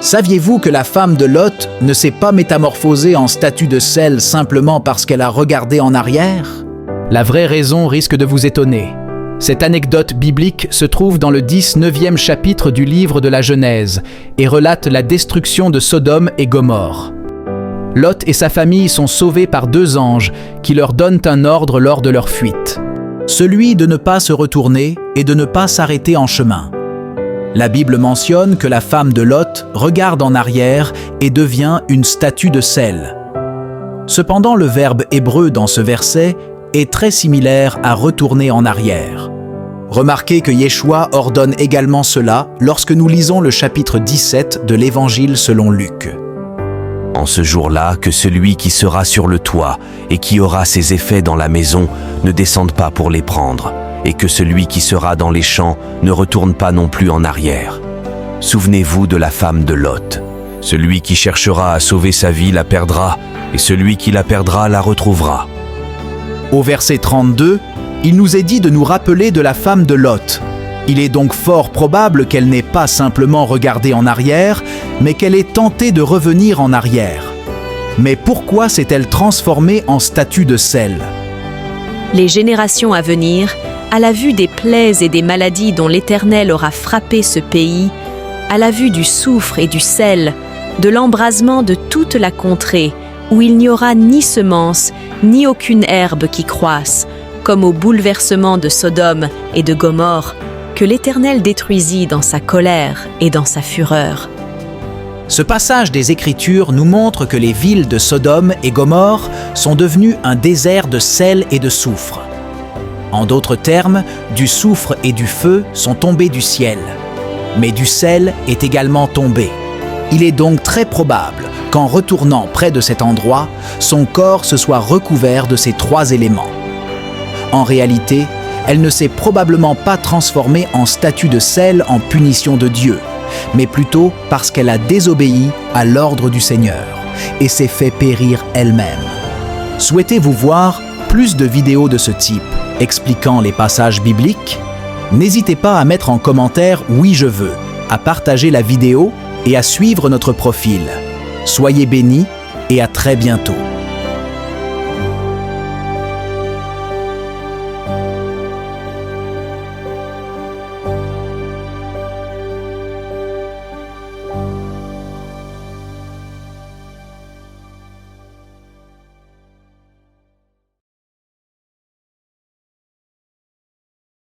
Saviez-vous que la femme de Lot ne s'est pas métamorphosée en statue de sel simplement parce qu'elle a regardé en arrière? La vraie raison risque de vous étonner. Cette anecdote biblique se trouve dans le 19e chapitre du livre de la Genèse et relate la destruction de Sodome et Gomorrhe. Lot et sa famille sont sauvés par 2 anges qui leur donnent un ordre lors de leur fuite. Celui de ne pas se retourner et de ne pas s'arrêter en chemin. La Bible mentionne que la femme de Lot regarde en arrière et devient une statue de sel. Cependant, le verbe hébreu dans ce verset est très similaire à retourner en arrière. Remarquez que Yeshua ordonne également cela lorsque nous lisons le chapitre 17 de l'Évangile selon Luc. En ce jour-là, que celui qui sera sur le toit et qui aura ses effets dans la maison ne descende pas pour les prendre, et que celui qui sera dans les champs ne retourne pas non plus en arrière. Souvenez-vous de la femme de Lot. Celui qui cherchera à sauver sa vie la perdra, et celui qui la perdra la retrouvera. Au verset 32, il nous est dit de nous rappeler de la femme de Lot. Il est donc fort probable qu'elle n'ait pas simplement regardé en arrière, mais qu'elle ait tenté de revenir en arrière. Mais pourquoi s'est-elle transformée en statue de sel? Les générations à venir, à la vue des plaies et des maladies dont l'Éternel aura frappé ce pays, à la vue du soufre et du sel, de l'embrasement de toute la contrée, où il n'y aura ni semence, ni aucune herbe qui croisse, comme au bouleversement de Sodome et de Gomorrhe, que l'Éternel détruisit dans sa colère et dans sa fureur. Ce passage des Écritures nous montre que les villes de Sodome et Gomorrhe sont devenues un désert de sel et de soufre. En d'autres termes, du soufre et du feu sont tombés du ciel, mais du sel est également tombé. Il est donc très probable qu'en retournant près de cet endroit, son corps se soit recouvert de ces 3 éléments. En réalité, elle ne s'est probablement pas transformée en statue de sel en punition de Dieu, mais plutôt parce qu'elle a désobéi à l'ordre du Seigneur et s'est fait périr elle-même. Souhaitez-vous voir plus de vidéos de ce type expliquant les passages bibliques? N'hésitez pas à mettre en commentaire « Oui, je veux », à partager la vidéo et à suivre notre profil. Soyez bénis et à très bientôt.